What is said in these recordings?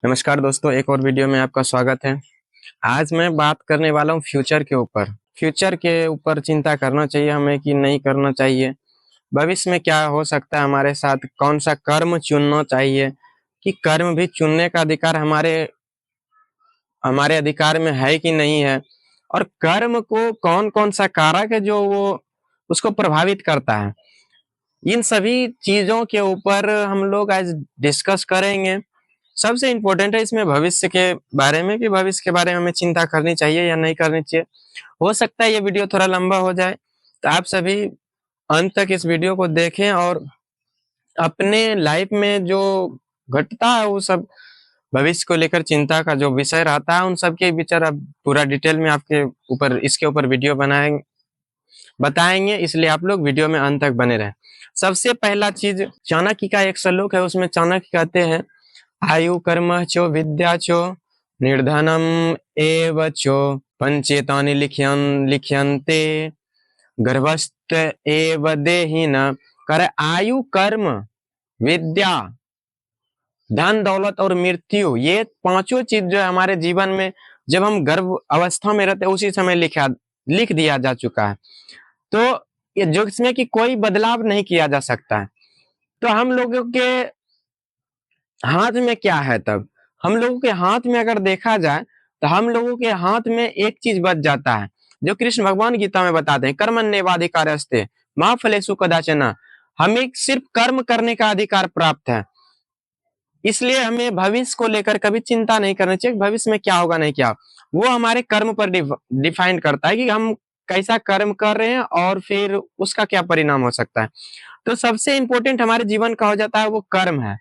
नमस्कार दोस्तों, एक और वीडियो में आपका स्वागत है। आज मैं बात करने वाला हूँ फ्यूचर के ऊपर। फ्यूचर के ऊपर चिंता करना चाहिए हमें कि नहीं करना चाहिए? भविष्य में क्या हो सकता है हमारे साथ? कौन-सा कर्म चुनना चाहिए? कि कर्म भी चुनने का अधिकार हमारे हमारे अधिकार में है कि नहीं है? और कर्म को कौन-कौन सा कारक है जो वो उसको प्रभावित करता है? इन सभी चीज़ों के ऊपर हम लोग आज डिस्कस करेंगे। सबसे इम्पोर्टेंट है इसमें भविष्य के बारे में कि भविष्य के बारे में हमें चिंता करनी चाहिए या नहीं करनी चाहिए। हो सकता है ये वीडियो थोड़ा लंबा हो जाए, तो आप सभी अंत तक इस वीडियो को देखें और अपने लाइफ में जो घटता है वो सब भविष्य को लेकर चिंता का जो विषय रहता है, उन सब के विचार अब पूरा डिटेल में आपके ऊपर इसके ऊपर वीडियो बताएँगे, इसलिए आप लोग वीडियो में अंत तक बने रहें। सबसे पहला चीज़ चाणक्य का एक श्लोक है, उसमें चाणक्य कहते हैं आयु कर्म चो विद्या चो निर्धनम एव चो पंचेतानि लिख्यन्ते गर्भस्थ एव देहिन। कर आयु कर्म विद्या धन दौलत और मृत्यु, ये पांचों चीज जो है हमारे जीवन में जब हम गर्भ अवस्था में रहते हैं उसी समय लिख दिया जा चुका है। तो ये जो इसमें कि कोई बदलाव नहीं किया जा सकता है। तो हम लोगों के हाथ में क्या है तब? हम लोगों के हाथ में अगर देखा जाए तो हम लोगों के हाथ में एक चीज बच जाता है, जो कृष्ण भगवान गीता में बताते हैं, कर्मण्येवाधिकारस्ते मा फलेषु कदाचन। हमें सिर्फ कर्म करने का अधिकार प्राप्त है, इसलिए हमें भविष्य को लेकर कभी चिंता नहीं करनी चाहिए। भविष्य में क्या होगा नहीं क्या, वो हमारे कर्म पर डिफाइन करता है कि हम कैसा कर्म कर रहे हैं और फिर उसका क्या परिणाम हो सकता है। तो सबसे इंपॉर्टेंट हमारे जीवन का हो जाता है वो कर्म है।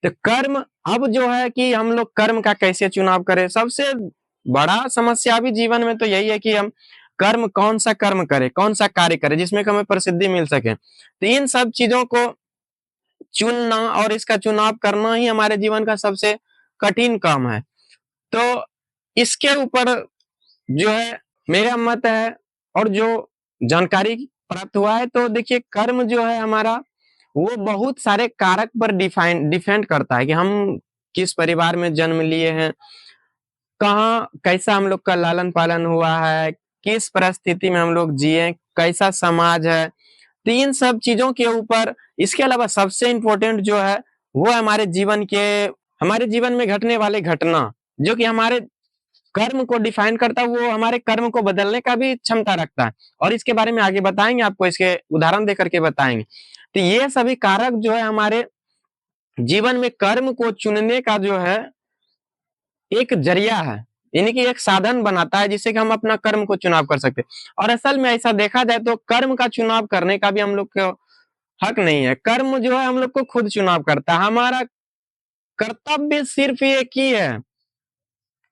तो कर्म अब जो है कि हम लोग कर्म का कैसे चुनाव करें, सबसे बड़ा समस्या भी जीवन में तो यही है कि हम कर्म कौन सा कर्म करें, कौन सा कार्य करें जिसमें हमें प्रसिद्धि मिल सके। तो इन सब चीजों को चुनना और इसका चुनाव करना ही हमारे जीवन का सबसे कठिन काम है। तो इसके ऊपर जो है मेरा मत है और जो जानकारी प्राप्त हुआ है, तो देखिए कर्म जो है हमारा वो बहुत सारे कारक पर डिपेंड करता है कि हम किस परिवार में जन्म लिए हैं, कहाँ कैसा हम लोग का लालन पालन हुआ है, किस परिस्थिति में हम लोग जिए, कैसा समाज है। तो इन सब चीजों के ऊपर, इसके अलावा सबसे इम्पोर्टेंट जो है वो है हमारे जीवन में घटने वाले घटना, जो कि हमारे कर्म को डिफाइन करता है, वो हमारे कर्म को बदलने का भी क्षमता रखता है। और इसके बारे में आगे बताएंगे, आपको इसके उदाहरण देकर के बताएंगे। तो ये सभी कारक जो है हमारे जीवन में कर्म को चुनने का जो है एक जरिया है, यानी कि एक साधन बनाता है जिससे कि हम अपना कर्म को चुनाव कर सकते हैं। और असल में ऐसा देखा जाए तो कर्म का चुनाव करने का भी हम लोग को हक नहीं है। कर्म जो है हम लोग को खुद चुनाव करता है। हमारा कर्तव्य सिर्फ एक ही है,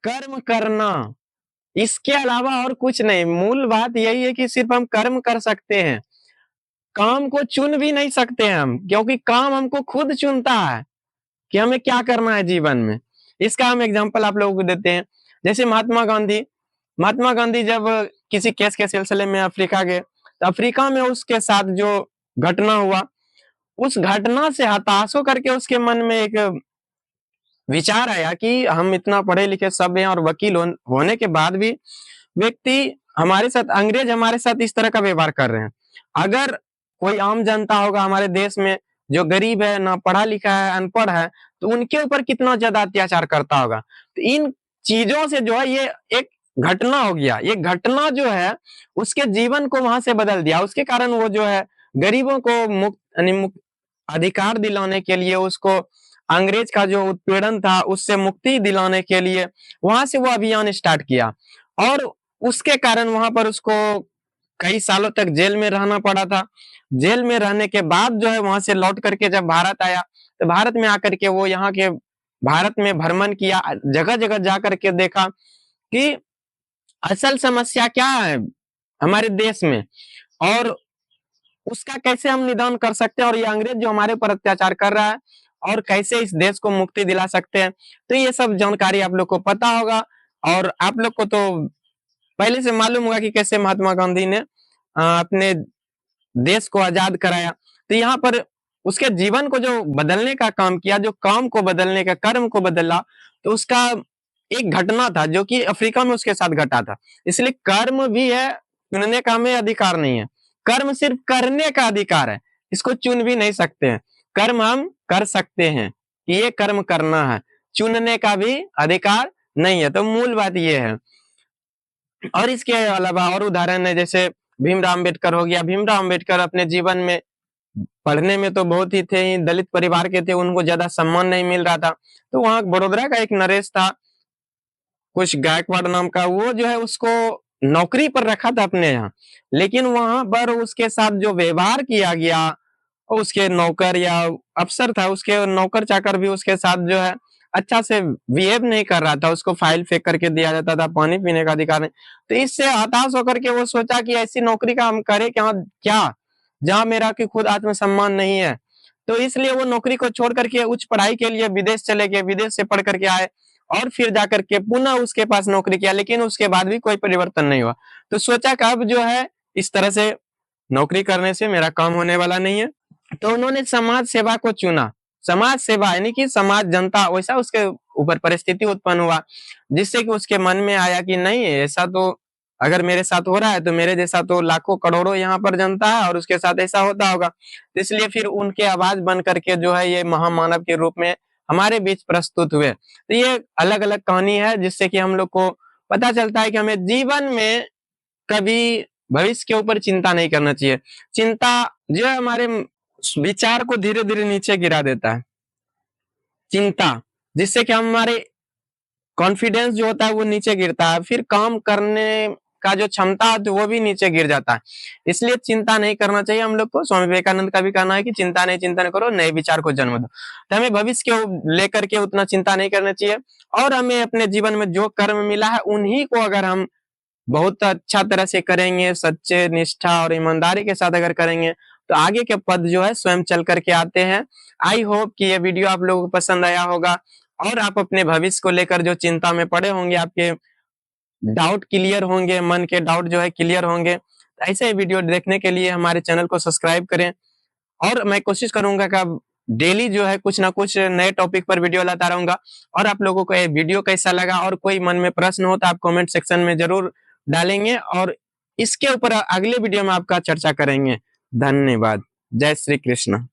कर्म करना, इसके अलावा और कुछ नहीं। मूल बात यही है कि सिर्फ हम कर्म कर सकते हैं, काम को चुन भी नहीं सकते हैं हम, क्योंकि काम हमको खुद चुनता है कि हमें क्या करना है जीवन में। इसका हम एग्जांपल आप लोगों को देते हैं। जैसे महात्मा गांधी जब किसी केस के सिलसिले में अफ्रीका गए, तो अफ्रीका में उसके साथ जो घटना हुआ, उस घटना से हताश होकर के उसके मन में एक विचार आया कि हम इतना पढ़े लिखे सब हैं और वकील होने के बाद भी व्यक्ति अंग्रेज हमारे साथ इस तरह का व्यवहार कर रहे हैं। अगर कोई आम जनता होगा हमारे देश में जो गरीब है, ना पढ़ा लिखा है, अनपढ़ है, तो उनके ऊपर कितना ज्यादा अत्याचार करता होगा। तो इन चीजों से जो है ये एक घटना हो गया, ये घटना जो है उसके जीवन को वहां से बदल दिया। उसके कारण वो जो है गरीबों को मुक्त अधिकार दिलाने के लिए, उसको अंग्रेज का जो उत्पीड़न था उससे मुक्ति दिलाने के लिए वहां से वो अभियान स्टार्ट किया। और उसके कारण वहां पर उसको कई सालों तक जेल में रहना पड़ा था। जेल में रहने के बाद जो है वहां से लौट करके जब भारत आया, तो भारत में आकर के वो यहाँ के भारत में भ्रमण किया, जगह जगह जा करके देखा कि असल समस्या क्या है हमारे देश में और उसका कैसे हम निदान कर सकते हैं, और ये अंग्रेज जो हमारे ऊपर अत्याचार कर रहा है और कैसे इस देश को मुक्ति दिला सकते हैं। तो ये सब जानकारी आप लोग को पता होगा और आप लोग को तो पहले से मालूम होगा कि कैसे महात्मा गांधी ने अपने देश को आजाद कराया। तो यहाँ पर उसके जीवन को जो बदलने का काम किया, जो काम को बदलने का, कर्म को बदला, तो उसका एक घटना था जो कि अफ्रीका में उसके साथ घटा था। इसलिए कर्म भी है, चुनने का हमें अधिकार नहीं है। कर्म सिर्फ करने का अधिकार है, इसको चुन भी नहीं सकते हैं। कर्म हम कर सकते हैं कि ये कर्म करना है, चुनने का भी अधिकार नहीं है। तो मूल बात ये है। और इसके अलावा और उदाहरण है, जैसे भीमराव अम्बेडकर हो गया। भीमराव अम्बेडकर अपने जीवन में पढ़ने में तो बहुत ही थे, दलित परिवार के थे, उनको ज्यादा सम्मान नहीं मिल रहा था। तो वहां बड़ोदरा का एक नरेश था, कुछ गायकवाड़ नाम का, वो जो है उसको नौकरी पर रखा था अपने यहाँ। लेकिन वहां पर उसके साथ जो व्यवहार किया गया, उसके नौकर या अफसर था, उसके नौकर चाकर भी उसके साथ जो है अच्छा से बिहेव नहीं कर रहा था, उसको फाइल फेंक करके दिया जाता था, पानी पीने का अधिकार नहीं। तो इससे हताश होकर के वो सोचा कि ऐसी नौकरी का हम करें क्या, क्या जहां मेरा कि खुद आत्मसम्मान नहीं है। तो इसलिए वो नौकरी को छोड़ करके उच्च पढ़ाई के लिए विदेश चले गए, विदेश से पढ़ करके आए और फिर जाकर के पुनः उसके पास नौकरी किया, लेकिन उसके बाद भी कोई परिवर्तन नहीं हुआ। तो सोचा कि अब जो है इस तरह से नौकरी करने से मेरा काम होने वाला नहीं है। तो उन्होंने समाज सेवा को चुना। समाज सेवा यानी कि समाज, जनता, वैसा उसके ऊपर परिस्थिति उत्पन्न हुआ, जिससे कि उसके मन में आया कि नहीं, ऐसा तो अगर मेरे साथ हो रहा है तो मेरे जैसा तो लाखों करोड़ों यहाँ पर जनता है और उसके साथ ऐसा होता होगा। तो इसलिए फिर उनके आवाज बन करके जो है ये महामानव के रूप में हमारे बीच प्रस्तुत हुए। तो ये अलग अलग कहानी है, जिससे कि हम लोग को पता चलता है कि हमें जीवन में कभी भविष्य के ऊपर चिंता नहीं करना चाहिए। चिंता जो है हमारे विचार को धीरे धीरे नीचे गिरा देता है, चिंता, जिससे कि हमारे कॉन्फिडेंस जो होता है वो नीचे गिरता है, फिर काम करने का जो क्षमता होती है वो भी नीचे गिर जाता है। इसलिए चिंता नहीं करना चाहिए हम लोग को। स्वामी विवेकानंद का भी कहना है कि चिंता नहीं करो, नए विचार को जन्म दो। तो हमें भविष्य को लेकर के उतना चिंता नहीं करना चाहिए, और हमें अपने जीवन में जो कर्म मिला है उन्हीं को अगर हम बहुत अच्छा तरह से करेंगे, सच्चे, निष्ठा और ईमानदारी के साथ अगर करेंगे, तो आगे के पद जो है स्वयं चल करके आते हैं। आई होप कि ये वीडियो आप लोगों को पसंद आया होगा, और आप अपने भविष्य को लेकर जो चिंता में पड़े होंगे, आपके डाउट क्लियर होंगे, मन के डाउट जो है क्लियर होंगे। ऐसे वीडियो देखने के लिए हमारे चैनल को सब्सक्राइब करें, और मैं कोशिश करूंगा कि डेली जो है कुछ ना कुछ नए टॉपिक पर वीडियो लाता रहूंगा। और आप लोगों को ये वीडियो कैसा लगा, और कोई मन में प्रश्न हो तो आप कमेंट सेक्शन में जरूर डालेंगे, और इसके ऊपर अगले वीडियो में आपका चर्चा करेंगे। धन्यवाद। जय श्री कृष्ण।